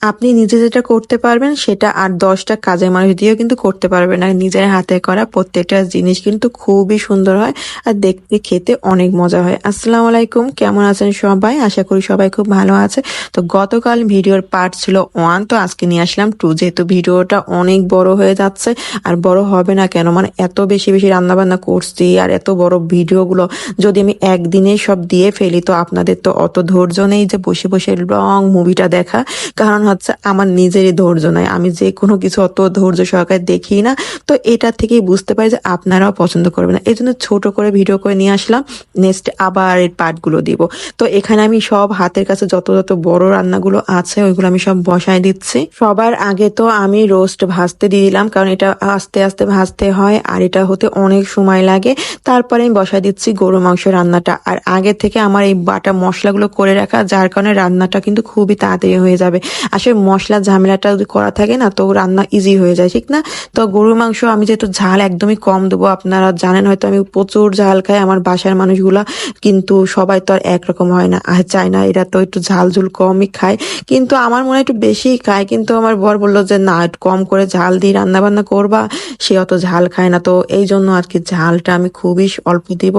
আপনি নিজে যেটা করতে পারবেন সেটা আর 10টা কাজের মানুষ দিয়েও কিন্তু করতে পারবেন না। নিজের হাতে করা প্রত্যেকটা জিনিস কিন্তু খুবই সুন্দর হয় আর দেখতে খেতে অনেক মজা হয়। আসসালামু আলাইকুম, কেমন আছেন সবাই? আশা করি সবাই খুব ভালো আছে। তো গতকাল ভিডিওর পার্ট ছিল 1, তো আজকে নিয়ে আসলাম 2, যেহেতু ভিডিওটা অনেক বড় হয়ে যাচ্ছে। আর বড় হবে না কেন, মানে এত বেশি বেশি রান্না বান্না করছি আর এত বড় ভিডিওগুলো যদি আমি একদিনেই সব দিয়ে ফেলি তো আপনাদের তো অত ধৈর্য নেই যে বসে বসে লং মুভিটা দেখা। কারণ হচ্ছে আমার নিজেরই ধৈর্য নাই, আমি যে কোনো কিছু অত ধৈর্য সহকারে দেখি না। তো এটা থেকেই বুঝতে পারি যে আপনারাও পছন্দ করবেন না, এই জন্য ছোট করে ভিডিও করে নিয়ে আসলাম। নেক্সট আবার এর পার্টগুলো দিব। তো এখানে আমি সব হাতের কাছে যত যত বড় রান্নাগুলো আছে ওইগুলো আমি সব বসাই দিচ্ছি। সবার আগে তো আমি রোস্ট ভাজতে দিয়ে দিলাম, কারণ এটা আস্তে আস্তে ভাজতে হয় আর এটা হতে অনেক সময় লাগে। তারপরে আমি বসাই দিচ্ছি গরু মাংস রান্নাটা। আর আগে থেকে আমার এই বাটা মশলাগুলো করে রাখা, যার কারণে রান্নাটা কিন্তু খুবই তাড়াতাড়ি হয়ে যাবে। আসলে মশলা ঝামেলাটা যদি করা থাকে না তো রান্না ইজি হয়ে যায়, ঠিক না? তো গরুর মাংস আমি যেহেতু ঝাল একদমই কম দেবো, আপনারা জানেন হয়তো আমি প্রচুর ঝাল খাই, আমার বাসার মানুষগুলা, কিন্তু সবাই তো আর একরকম হয় না, আর চায় না, এরা তো একটু ঝাল ঝুল কমই খায়। কিন্তু আমার মনে হয় একটু বেশি খায়, কিন্তু আমার বর বললো যে না, একটু কম করে ঝাল দিয়ে রান্না বান্না করবা, সে অত ঝাল খায় না। তো এই জন্য আর কি ঝালটা আমি খুবই অল্প দিব।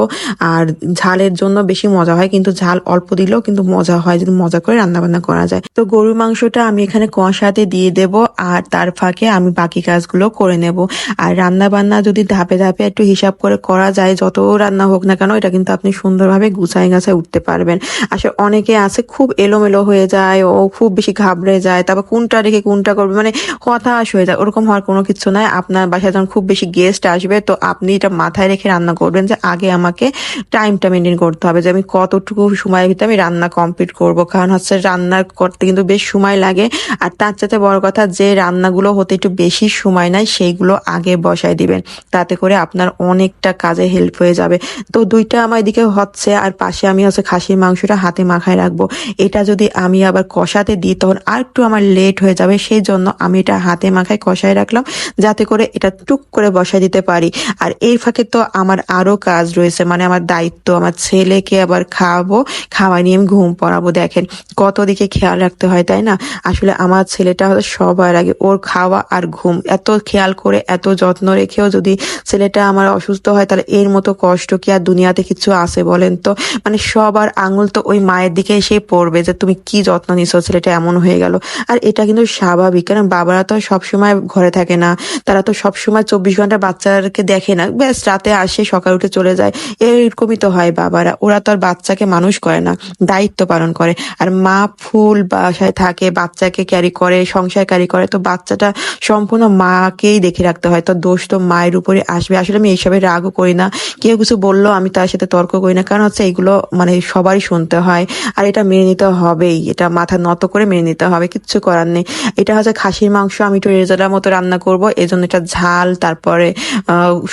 আর ঝালের জন্য বেশি মজা হয়, কিন্তু ঝাল অল্প দিলেও কিন্তু মজা হয় যদি মজা করে রান্না বান্না করা যায়। তো গরুর মাংসটা আমি এখানে কষাতে দিয়ে দেব আর তার ফাঁকে আমি বাকি কাজগুলো করে নেব। আর রান্না বান্না যদি ধাপে ধাপে একটু হিসাব করে করা যায়, যত রান্না হোক না কেন, এটা কিন্তু আপনি সুন্দরভাবে গুছায় গাছায় উঠতে পারবেন। আসলে অনেকে আছে খুব এলোমেলো হয়ে যায়, ও খুব বেশি ঘাবড়ে যায়, তারপর কোনটা রেখে কোনটা করবে, মানে হতাশ হয়ে যায়। ওরকম হওয়ার কোনো কিছু নাই। আপনার বাসায় যখন খুব বেশি গেস্ট আসবে তো আপনি এটা মাথায় রেখে রান্না করবেন যে আগে আমাকে টাইমটা মেনটেন করতে হবে যে আমি কতটুকু সময়ের ভিতরে আমি রান্না কমপ্লিট করব। কারণ হচ্ছে রান্না করতে কিন্তু বেশ সময় লাগে। আর তার চাইতে বড় কথা, যে রান্নাগুলো হতে একটু বেশি সময় নেয় সেইগুলো আগে বসায় দিবেন, তাতে করে আপনার অনেকটা কাজে হেল্প হয়ে যাবে। তো দুইটা আমার এদিকে হচ্ছে আর পাশে আমি হচ্ছে খাসির মাংসটা হাতে মাখায় রাখবো। এটা যদি আমি আবার কষাতে দিই তখন আর একটু আমার লেট হয়ে যাবে, সেই জন্য আমি এটা হাতে মাখায় কষায় রাখলাম, যাতে করে এটা টুক করে বসায় দিতে পারি। আর এই ফাঁকে তো আমার আরো কাজ রয়েছে, মানে আমার দায়িত্ব, আমার ছেলেকে আবার খাওয়াবো, খাওয়া নিয়ে আমি ঘুম পড়াবো। দেখেন কত দিকে খেয়াল রাখতে হয়, তাই না? আসলে আমার ছেলেটা হলো সবার আগে, ওর খাওয়া আর ঘুম এত খেয়াল করে এত যত্ন রেখেও যদি ছেলেটা আমার অসুস্থ হয় তাহলে এর মতো কষ্ট কি আর দুনিয়াতে কিছু আছে বলেন তো? মানে সবার আঙুল তো ওই মায়ের দিকে এসে পড়বে যে তুমি কি যত্ন নিছো, ছেলেটা এমন হয়ে গেল। আর এটা কিন্তু স্বাভাবিক, কারণ বাবারা তো সবসময় ঘরে থাকে না, তারা তো সবসময় 24 ঘন্টা বাচ্চাকে দেখে না, ব্যাস রাতে আসে সকাল উঠে চলে যায়। এরকমই তো হয় বাবারা, ওরা তো আর বাচ্চাকে মানুষ করে না, দায়িত্ব পালন করে। আর মা ফুল বাসায় থাকে, বাচ্চাকে ক্যারি করে, সংসার ক্যারি করে, তো বাচ্চাটা সম্পূর্ণ মাকেই দেখে রাখতে হয়। তো দোষ তো মায়ের উপরে আসবে। আসলে আমি এইসবের রাগও করি না, কেউ কিছু বললো আমি তার সাথে তর্ক করি না, কারণ হচ্ছে এগুলো মানে সবারই শুনতে হয় আর এটা মেনে নিতে হবেই, এটা মাথা নত করে মেনে নিতে হবে, কিচ্ছু করার নেই। এটা হচ্ছে খাসির মাংস, আমি একটু রেজালার মতো রান্না করব, এই জন্য এটা ঝাল তারপরে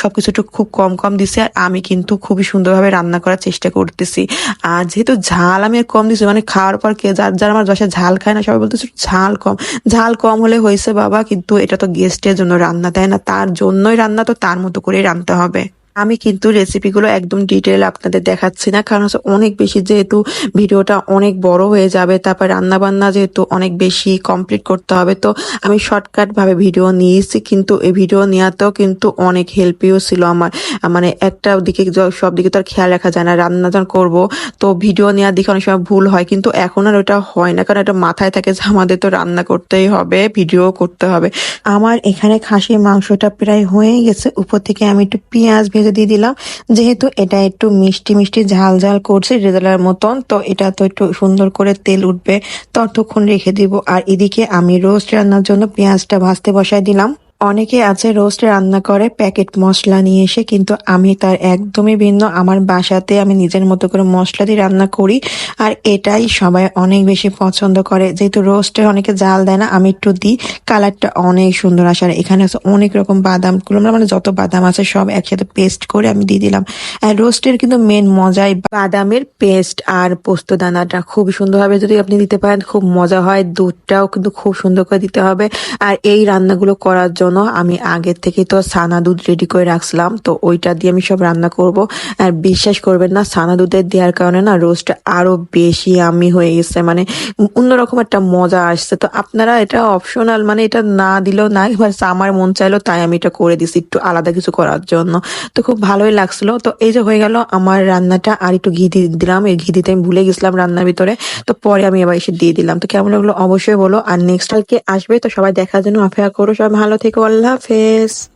সবকিছু একটু খুব কম কম দিছি। আর আমি কিন্তু খুবই সুন্দরভাবে রান্না করার চেষ্টা করতেছি। আর যেহেতু ঝাল আমি আর কম দিছি, মানে খাওয়ার পর কে যার যার আমার বাসায় ঝাল খায় না সবাই বলতেছে ঝাল কম। ঝাল কম হলে হয়েছে বাবা, কিন্তু এটা তো গেস্টের জন্য রান্না, তাই না? তার জন্যই রান্না, তো তার মতো করেই রান্নতে হবে। আমি কিন্তু রেসিপিগুলো একদম ডিটেল আপনাদের দেখাচ্ছি না, কারণ হচ্ছে অনেক বেশি, যেহেতু ভিডিওটা অনেক বড় হয়ে যাবে, তারপর রান্না বান্না যেহেতু অনেক বেশি কমপ্লিট করতে হবে, তো আমি শর্টকাট ভাবে ভিডিও নিয়েছি। কিন্তু এই ভিডিও নেওয়াতেও কিন্তু অনেক হেল্পিও ছিল আমার, মানে একটা দিকে সব দিকে তো আর খেয়াল রাখা যায় না। রান্না যখন করবো তো ভিডিও নেওয়ার দিকে অনেক সময় ভুল হয়, কিন্তু এখন আর ওটা হয় না, কারণ এটা মাথায় থাকে যে আমাদের তো রান্না করতেই হবে, ভিডিও করতে হবে। আমার এখানে খাসির মাংসটা প্রায় হয়ে গেছে, উপর থেকে আমি একটু পেঁয়াজ ভেজে দিয়ে দিলাম। যেহেতু এটা একটু মিষ্টি মিষ্টি ঝাল ঝাল করছে রেজালার মতন, তো এটা তো একটু সুন্দর করে তেল উঠবে, ততক্ষণ রেখে দিব। আর এদিকে আমি রোস্ট রান্নার জন্য পেঁয়াজটা ভাজতে বসাই দিলাম। অনেকে আছে রোস্ট রান্না করে প্যাকেট মশলা নিয়ে এসে, কিন্তু আমি তার একদমই ভিন্ন। আমার বাসাতে আমি নিজের মতো করে মশলা দিয়ে রান্না করি, আর এটাই সবাই অনেক বেশি পছন্দ করে। যেহেতু রোস্টে অনেকে জাল দেয় না, আমি একটু দিই, কালারটা অনেক সুন্দর আসে। আর এখানে আছে অনেক রকম বাদামগুলো, মানে যত বাদাম আছে সব একসাথে পেস্ট করে আমি দিয়ে দিলাম। আর রোস্টের কিন্তু মেন মজাই বাদামের পেস্ট আর পোস্ত দানাটা খুব সুন্দরভাবে যদি আপনি দিতে পারেন খুব মজা হয়। দুধটাও কিন্তু খুব সুন্দর করে দিতে হবে। আর এই রান্নাগুলো করার জন্য জন্য আমি আগে থেকে তো ছানা দুধ রেডি করে রাখছিলাম, তো ওইটা দিয়ে আমি সব রান্না করব। আর বিশ্বাস করবেন না, ছানা দুধের দেওয়ার কারণে না রোস্টটা আরো বেশি আমি হয়ে গেছে, মানে অন্যরকম একটা মজা আসছে। তো আপনারা এটা অপশনাল, মানে এটা না দিলেও না, এবার আমার মন চাইলো তাই আমি এটা করে দিছি একটু আলাদা কিছু করার জন্য। তো খুব ভালোই লাগছিল। তো এই যে হয়ে গেল আমার রান্নাটা, আর একটু ঘি দিয়ে দিলাম, এই ঘি দিতে আমি ভুলে গেছিলাম রান্নার ভিতরে। তো পরে আমি এবার এসে দিয়ে দিলাম। তো কেমন লাগলো অবশ্যই বলো, আর নেক্সট কালকে আসবে, তো সবাই দেখার জন্য অপেক্ষা করো। সবাই ভালো থেকো, আল্লাহ হাফেজ।